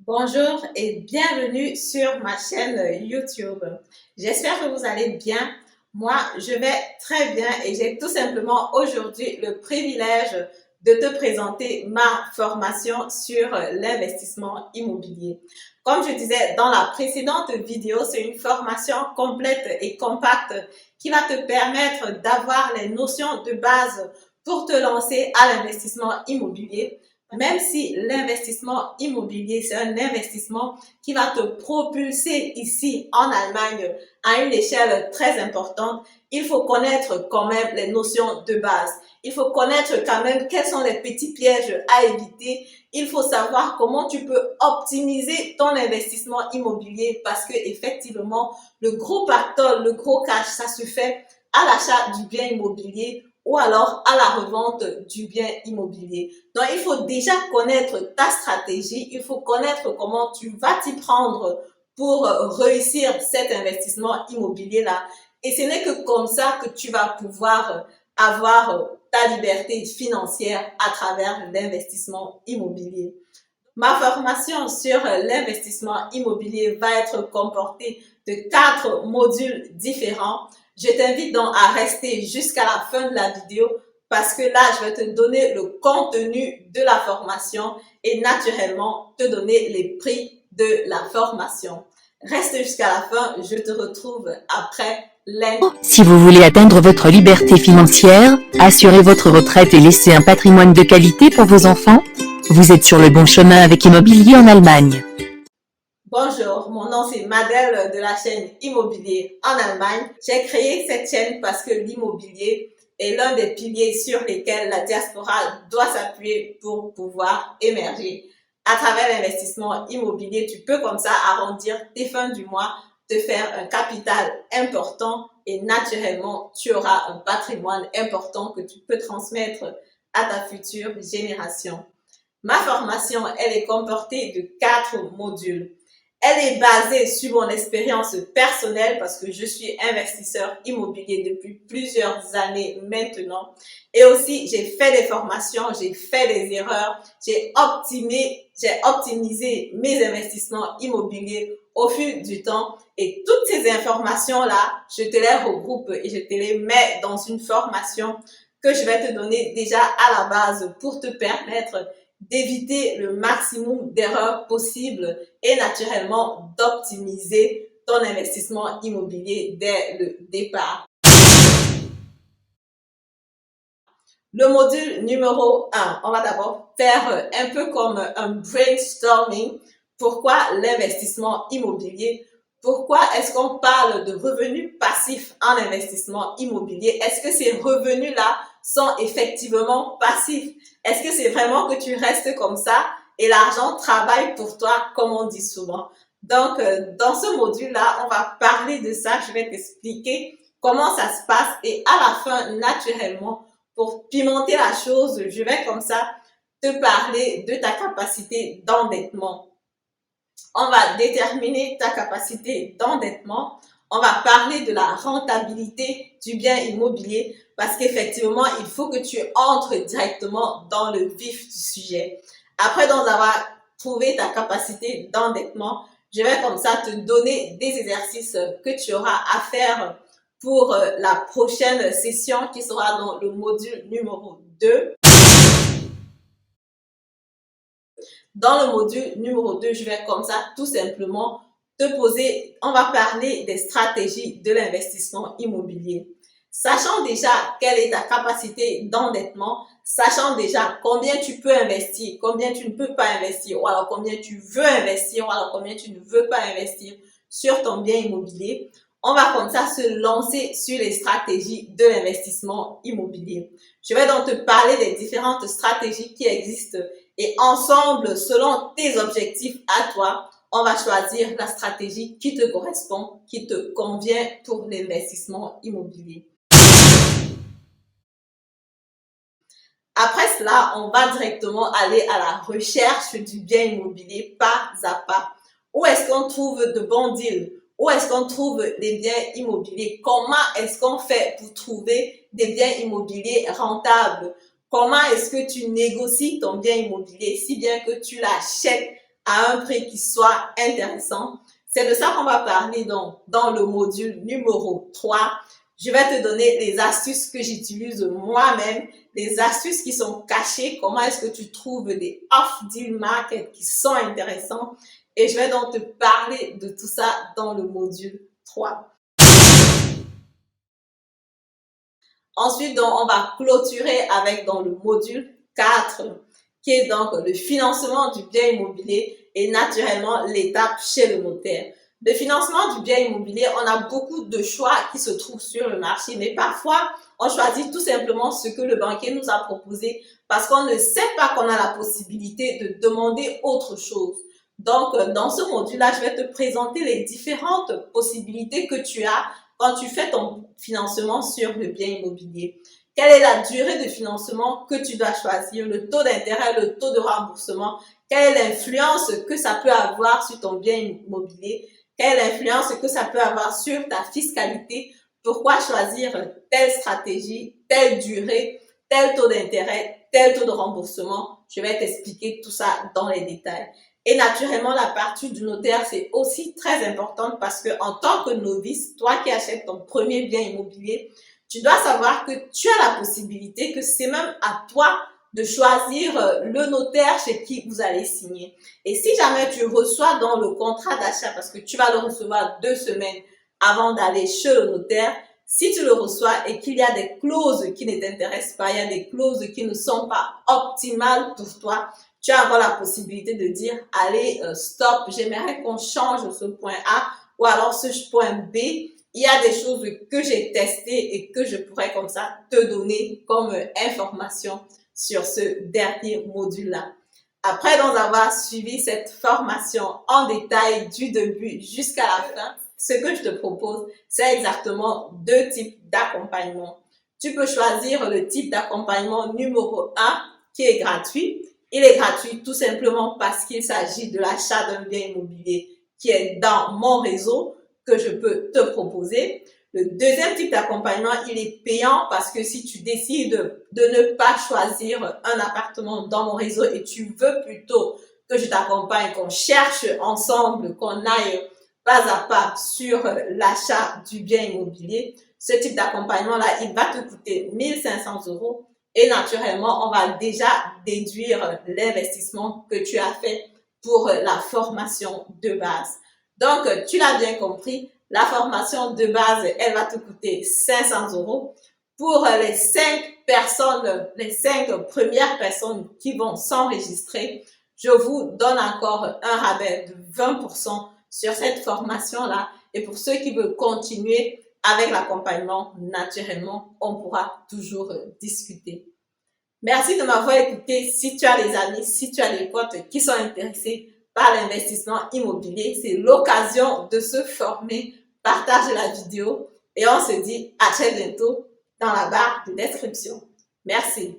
Bonjour et bienvenue sur ma chaîne YouTube. J'espère que vous allez bien. Moi, je vais très bien et j'ai tout simplement aujourd'hui le privilège de te présenter ma formation sur l'investissement immobilier. Comme je disais dans la précédente vidéo, c'est une formation complète et compacte qui va te permettre d'avoir les notions de base pour te lancer à l'investissement immobilier. Même si l'investissement immobilier, c'est un investissement qui va te propulser ici en Allemagne à une échelle très importante, il faut connaître quand même les notions de base. Il faut connaître quand même quels sont les petits pièges à éviter. Il faut savoir comment tu peux optimiser ton investissement immobilier parce que effectivement, le gros pactole, le gros cash, ça se fait à l'achat du bien immobilier ou alors à la revente du bien immobilier. Donc, il faut déjà connaître ta stratégie, il faut connaître comment tu vas t'y prendre pour réussir cet investissement immobilier-là. Et ce n'est que comme ça que tu vas pouvoir avoir ta liberté financière à travers l'investissement immobilier. Ma formation sur l'investissement immobilier va être comportée de 4 modules différents. Je t'invite donc à rester jusqu'à la fin de la vidéo parce que là, je vais te donner le contenu de la formation et naturellement te donner les prix de la formation. Reste jusqu'à la fin, je te retrouve après l'intro. Si vous voulez atteindre votre liberté financière, assurer votre retraite et laisser un patrimoine de qualité pour vos enfants, vous êtes sur le bon chemin avec Immobilier en Allemagne. Bonjour, mon nom c'est Madel de la chaîne Immobilier en Allemagne. J'ai créé cette chaîne parce que l'immobilier est l'un des piliers sur lesquels la diaspora doit s'appuyer pour pouvoir émerger. À travers l'investissement immobilier, tu peux comme ça arrondir tes fins du mois, te faire un capital important et naturellement, tu auras un patrimoine important que tu peux transmettre à ta future génération. Ma formation, elle est comportée de 4 modules. Elle est basée sur mon expérience personnelle parce que je suis investisseur immobilier depuis plusieurs années maintenant. Et aussi, j'ai fait des formations, j'ai fait des erreurs, j'ai optimisé mes investissements immobiliers au fil du temps. Et toutes ces informations-là, je te les regroupe et je te les mets dans une formation que je vais te donner déjà à la base pour te permettre d'éviter le maximum d'erreurs possibles et naturellement d'optimiser ton investissement immobilier dès le départ. Le module numéro 1, on va d'abord faire un peu comme un brainstorming. Pourquoi l'investissement immobilier? Pourquoi est-ce qu'on parle de revenus passifs en investissement immobilier? Est-ce que ces revenus-là sont effectivement passifs? Est-ce que c'est vraiment que tu restes comme ça et l'argent travaille pour toi, comme on dit souvent? Donc, dans ce module-là, on va parler de ça. Je vais t'expliquer comment ça se passe et à la fin, naturellement, pour pimenter la chose, je vais comme ça te parler de ta capacité d'endettement. On va déterminer ta capacité d'endettement. On va parler de la rentabilité du bien immobilier parce qu'effectivement, il faut que tu entres directement dans le vif du sujet. Après d'en avoir trouvé ta capacité d'endettement, je vais comme ça te donner des exercices que tu auras à faire pour la prochaine session qui sera dans le module numéro 2. Dans le module numéro 2, je vais comme ça tout simplement te poser, on va parler des stratégies de l'investissement immobilier. Sachant déjà quelle est ta capacité d'endettement, sachant déjà combien tu peux investir, combien tu ne peux pas investir, ou alors combien tu veux investir, ou alors combien tu ne veux pas investir sur ton bien immobilier, on va comme ça se lancer sur les stratégies de l'investissement immobilier. Je vais donc te parler des différentes stratégies qui existent et ensemble, selon tes objectifs à toi, on va choisir la stratégie qui te correspond, qui te convient pour l'investissement immobilier. Après cela, on va directement aller à la recherche du bien immobilier pas à pas. Où est-ce qu'on trouve de bons deals? Où est-ce qu'on trouve des biens immobiliers? Comment est-ce qu'on fait pour trouver des biens immobiliers rentables? Comment est-ce que tu négocies ton bien immobilier si bien que tu l'achètes à un prix qui soit intéressant. C'est de ça qu'on va parler dans le module numéro 3. Je vais te donner les astuces que j'utilise moi-même, les astuces qui sont cachées, comment est-ce que tu trouves des off-deal market qui sont intéressants. Et je vais donc te parler de tout ça dans le module 3. Ensuite, donc, on va clôturer avec dans le module 4, qui est donc le financement du bien immobilier et naturellement l'étape chez le notaire. Le financement du bien immobilier, on a beaucoup de choix qui se trouvent sur le marché, mais parfois, on choisit tout simplement ce que le banquier nous a proposé parce qu'on ne sait pas qu'on a la possibilité de demander autre chose. Donc, dans ce module-là, je vais te présenter les différentes possibilités que tu as quand tu fais ton financement sur le bien immobilier. Quelle est la durée de financement que tu dois choisir, le taux d'intérêt, le taux de remboursement, quelle est l'influence que ça peut avoir sur ton bien immobilier, quelle est l'influence que ça peut avoir sur ta fiscalité, pourquoi choisir telle stratégie, telle durée, tel taux d'intérêt, tel taux de remboursement. Je vais t'expliquer tout ça dans les détails. Et naturellement, la partie du notaire, c'est aussi très importante parce que en tant que novice, toi qui achètes ton premier bien immobilier, tu dois savoir que tu as la possibilité, que c'est même à toi de choisir le notaire chez qui vous allez signer. Et si jamais tu reçois dans le contrat d'achat, parce que tu vas le recevoir 2 semaines avant d'aller chez le notaire, si tu le reçois et qu'il y a des clauses qui ne t'intéressent pas, il y a des clauses qui ne sont pas optimales pour toi, tu as encore la possibilité de dire, allez, stop, j'aimerais qu'on change ce point A ou alors ce point B. Il y a des choses que j'ai testées et que je pourrais comme ça te donner comme information sur ce dernier module-là. Après avoir suivi cette formation en détail du début jusqu'à la fin, ce que je te propose, c'est exactement 2 types d'accompagnement. Tu peux choisir le type d'accompagnement numéro 1 qui est gratuit. Il est gratuit tout simplement parce qu'il s'agit de l'achat d'un bien immobilier qui est dans mon réseau que je peux te proposer. Le deuxième type d'accompagnement, il est payant parce que si tu décides de ne pas choisir un appartement dans mon réseau et tu veux plutôt que je t'accompagne, qu'on cherche ensemble, qu'on aille pas à pas sur l'achat du bien immobilier, ce type d'accompagnement-là, il va te coûter 1 500 € et naturellement, on va déjà déduire l'investissement que tu as fait pour la formation de base. Donc, tu l'as bien compris, la formation de base, elle va te coûter 500 €. Pour les 5 personnes, les 5 premières personnes qui vont s'enregistrer, je vous donne encore un rabais de 20% sur cette formation-là. Et pour ceux qui veulent continuer avec l'accompagnement, naturellement, on pourra toujours discuter. Merci de m'avoir écouté. Si tu as des amis, si tu as des potes qui sont intéressés par l'investissement immobilier, c'est l'occasion de se former. Partage la vidéo et on se dit à très bientôt dans la barre de description. Merci.